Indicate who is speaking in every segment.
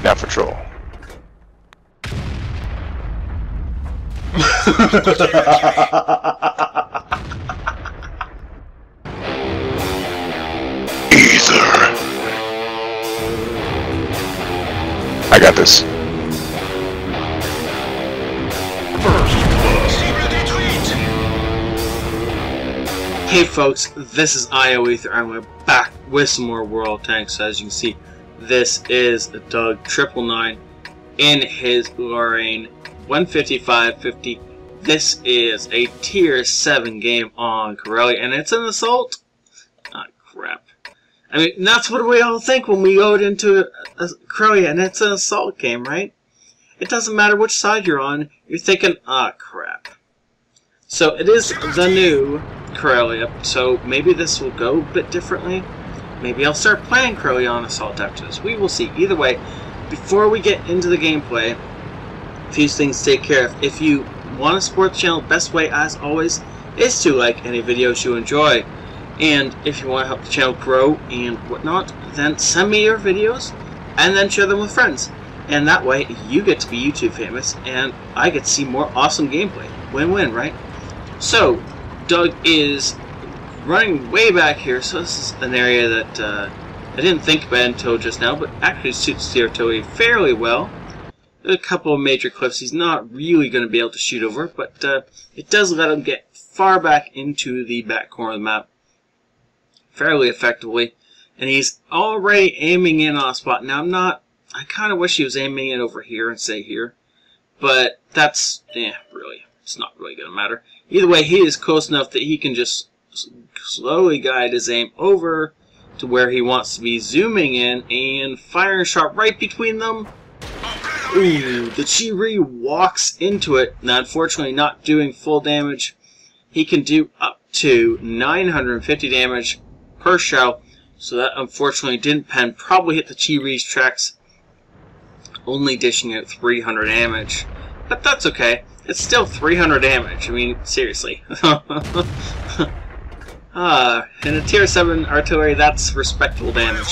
Speaker 1: Now for troll. Ether. I got this.
Speaker 2: Hey folks, this is ioEther, and we're back with some more World Tanks. As you can see, this is Btw I'd in his Lorraine 155-50. This is a tier 7 game on Corellia, and it's an assault? Ah, crap. I mean, that's what we all think when we go into Corellia, and it's an assault game, right? It doesn't matter which side you're on, you're thinking, ah, crap. So it is the new Corellia, so maybe this will go a bit differently. Maybe I'll start playing Corellia on Assault after this. We will see. Either way, before we get into the gameplay, a few things to take care of. If you want to support the channel, the best way, as always, is to like any videos you enjoy. And if you want to help the channel grow and whatnot, then send me your videos and then share them with friends. And that way, you get to be YouTube famous, and I get to see more awesome gameplay. Win-win, right? So, Doug is running way back here, so this is an area that I didn't think about until just now, but actually suits the artillery fairly well. There's a couple of major cliffs he's not really going to be able to shoot over, but it does let him get far back into the back corner of the map fairly effectively, and he's already aiming in on a spot. Now, I kind of wish he was aiming in over here and say here, but that's, really, it's not really going to matter. Either way, he is close enough that he can just slowly guide his aim over to where he wants to be, zooming in and firing a shot right between them. Ooh, the Chi-Ri walks into it. Now, unfortunately, not doing full damage. He can do up to 950 damage per shell, so that unfortunately didn't pen. Probably hit the Chi-Ri's tracks, only dishing out 300 damage. But that's okay. It's still 300 damage. I mean, seriously. In a tier 7 artillery, that's respectable damage.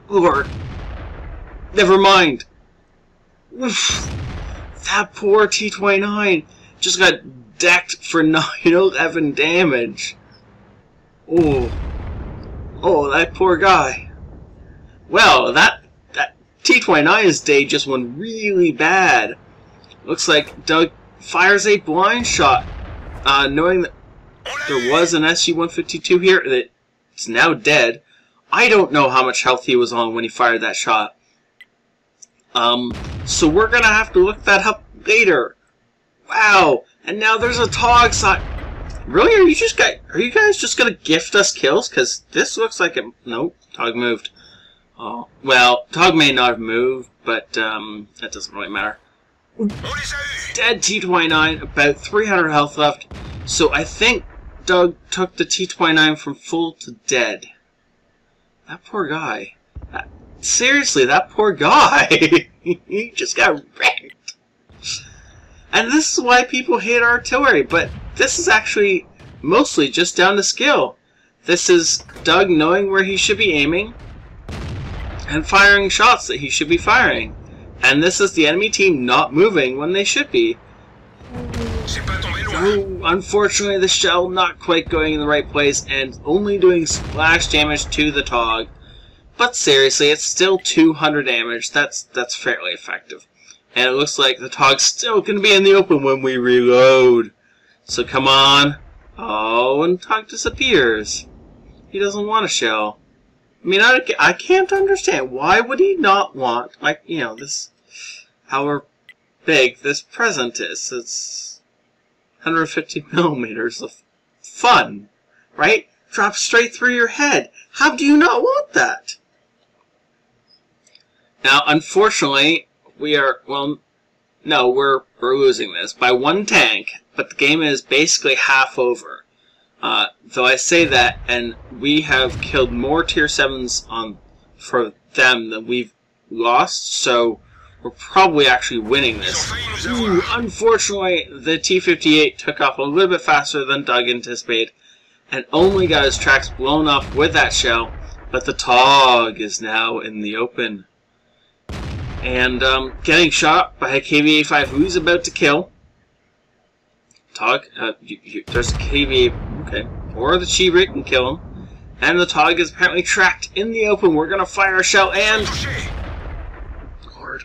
Speaker 2: Lorr. Never mind. Oof. That poor T-29 just got decked for 911 damage. Oh, that poor guy. Well, that T-29's day just went really bad. Looks like Doug fires a blind shot, knowing that there was an SU-152 here that it's now dead. I don't know how much health he was on when he fired that shot. So we're gonna have to look that up later. Wow! And now there's a Tog side. Really? Are you guys just gonna gift us kills? Cause this looks like it. Nope, Tog moved. Oh, well, Tog may not have moved, but that doesn't really matter. Dead T-29, about 300 health left. So I think Doug took the T-29 from full to dead. That poor guy. Seriously, that poor guy. He just got wrecked. And this is why people hate artillery, but this is actually mostly just down to skill. This is Doug knowing where he should be aiming and firing shots that he should be firing. And this is the enemy team not moving when they should be. Oh, unfortunately, the shell not quite going in the right place and only doing splash damage to the Tog. But seriously, it's still 200 damage. That's fairly effective. And it looks like the Tog's still going to be in the open when we reload. So come on. Oh, and Tog disappears. He doesn't want a shell. I mean, I can't understand. Why would he not want, like, this, however big this present is. It's 150 millimeters of fun, right? Drop straight through your head. How do you not want that? Now, unfortunately, we're losing this by one tank, but the game is basically half over. Though I say that, and we have killed more tier 7s for them than we've lost, so we're probably actually winning this. Ooh, unfortunately, the T-58 took off a little bit faster than Doug anticipated, and only got his tracks blown up with that shell, but the Tog is now in the open. And getting shot by a KVA-5 who he's about to kill. Tog, there's a KVA, okay, or the Chi-Rig can kill him. And the Tog is apparently trapped in the open. We're gonna fire a shell and... Lord.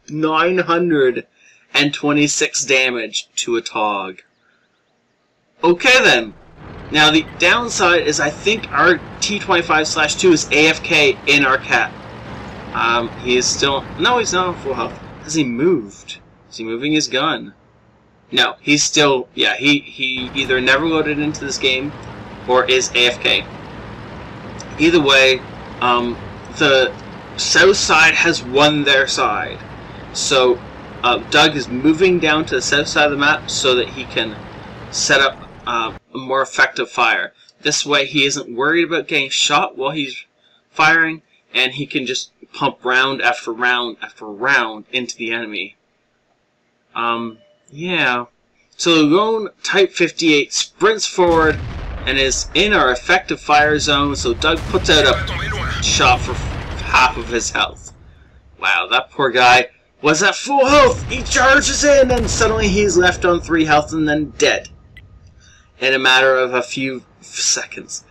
Speaker 2: 926 damage to a Tog. Okay then. Now the downside is I think our T25/2 is AFK in our cat. He is still... No, he's not on full health. Has he moved? Is he moving his gun? No, he's still... Yeah, he either never loaded into this game or is AFK. Either way, the south side has won their side. So, Doug is moving down to the south side of the map so that he can set up a more effective fire. This way he isn't worried about getting shot while he's firing, and he can just pump round after round after round into the enemy. Yeah. So the lone Type 58 sprints forward and is in our effective fire zone, so Doug puts out a shot for half of his health. Wow, that poor guy was at full health! He charges in and suddenly he's left on 3 health and then dead. In a matter of a few seconds.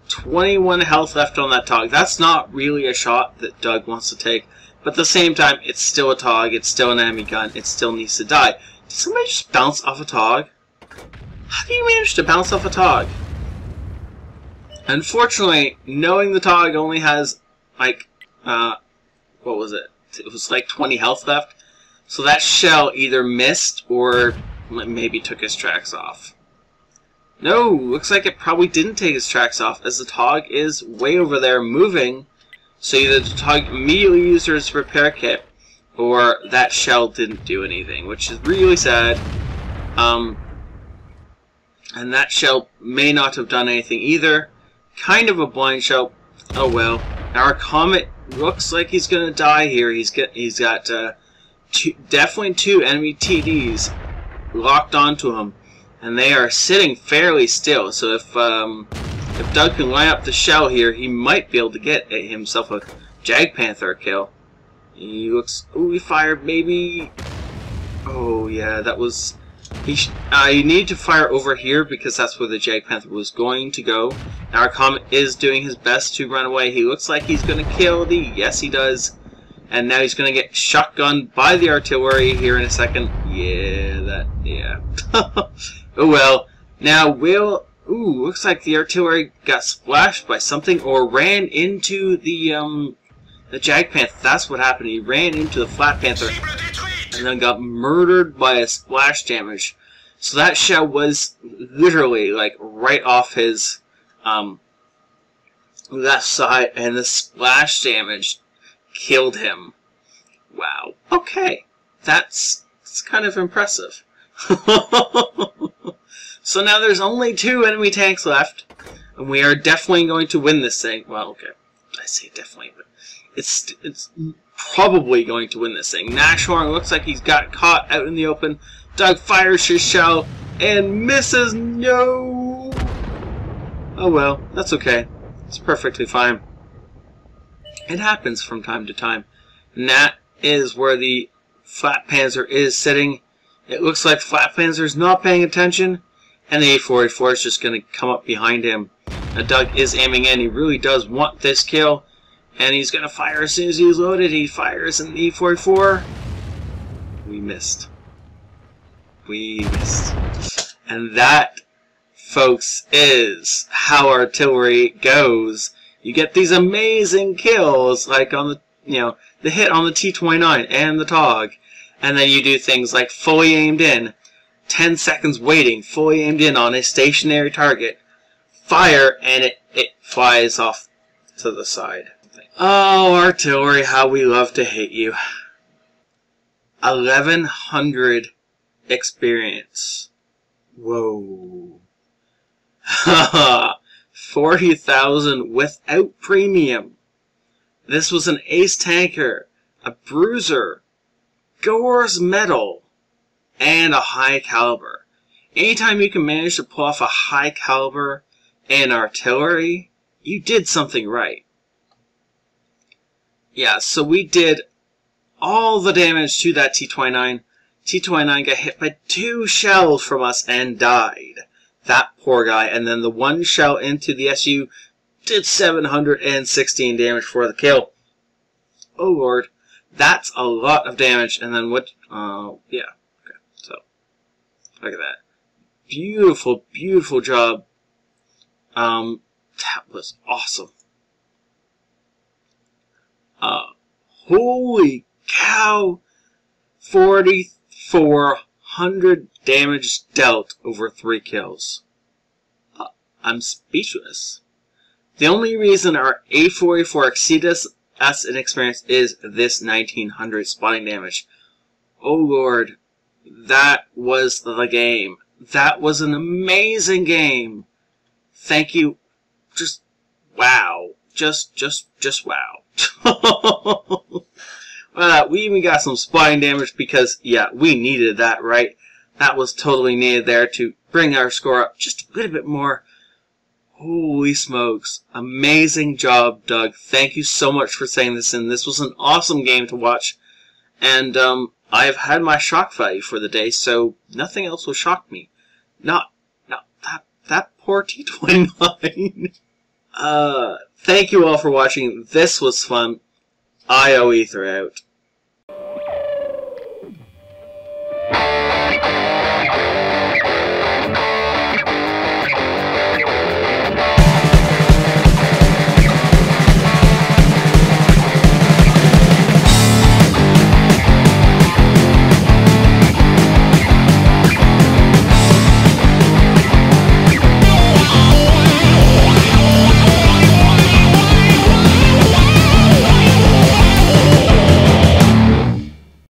Speaker 2: 21 health left on that Tog. That's not really a shot that Doug wants to take, but at the same time, it's still a Tog, it's still an enemy gun, it still needs to die. Did somebody just bounce off a Tog? How do you manage to bounce off a Tog? Unfortunately, knowing the Tog only has, like, what was it? It was like 20 health left. So that shell either missed or maybe took his tracks off. No, looks like it probably didn't take his tracks off, as the Tog is way over there moving. So either the Tog immediately used his repair kit, or that shell didn't do anything, which is really sad. And that shell may not have done anything either. Kind of a blind shell. Oh well. Our Comet looks like he's gonna die here. He's got definitely 2 enemy TDs locked onto him, and they are sitting fairly still. So if Doug can line up the shell here, he might be able to get himself a Jag Panther kill. He looks... Ooh, he fired maybe... Oh yeah, that was... you need to fire over here because that's where the Jag Panther was going to go. Now our Comet is doing his best to run away. He looks like he's going to kill the... Yes, he does. And now he's going to get shotgunned by the artillery here in a second. Yeah, yeah. Oh well. Now we'll... Ooh, looks like the artillery got splashed by something or ran into the Jag Panther. That's what happened. He ran into the Flat Panther and then got murdered by a splash damage. So that shell was literally like right off his left side, and the splash damage killed him. Wow. Okay. That's kind of impressive. So now there's only 2 enemy tanks left, and we are definitely going to win this thing. Well, okay. I say definitely, but it's probably going to win this thing. Nashorn looks like he's got caught out in the open. Doug fires his shell and misses. No! Oh well, that's okay. It's perfectly fine. It happens from time to time. And that is where the Flat Panzer is sitting. It looks like Flat Panzer's not paying attention, and the E-44 is just going to come up behind him. Now Doug is aiming in. He really does want this kill, and he's going to fire as soon as he's loaded. He fires in the E-44. We missed. We missed. And that, folks, is how artillery goes. You get these amazing kills, like on the, the hit on the T-29 and the Tog, and then you do things like fully aimed in, 10 seconds waiting, fully aimed in on a stationary target, fire, and it flies off to the side. Oh, artillery, how we love to hate you. 1100 experience. Whoa. Haha. 40,000 without premium. This was an ace tanker, a bruiser, Gore's medal, and a high caliber. Anytime you can manage to pull off a high caliber in artillery, you did something right. Yeah, so we did all the damage to that T-29. T-29 got hit by 2 shells from us and died. That poor guy. And then the 1 shell into the SU did 716 damage for the kill. Oh lord. That's a lot of damage. And then what? Yeah. Okay. So, look at that. Beautiful, beautiful job. That was awesome. Holy cow. 4,400 damage dealt over 3 kills. I'm speechless. The only reason our A4A4 exceeded us in experience is this 1900 spotting damage. Oh lord, that was the game. That was an amazing game. Thank you. Just wow. Just wow. We even got some spotting damage because, yeah, we needed that, right? That was totally needed there to bring our score up just a little bit more. Holy smokes. Amazing job, Doug. Thank you so much for saying this in. This was an awesome game to watch. And, I've had my shock value for the day, so nothing else will shock me. Not that poor T-29. Thank you all for watching. This was fun. ioEther out.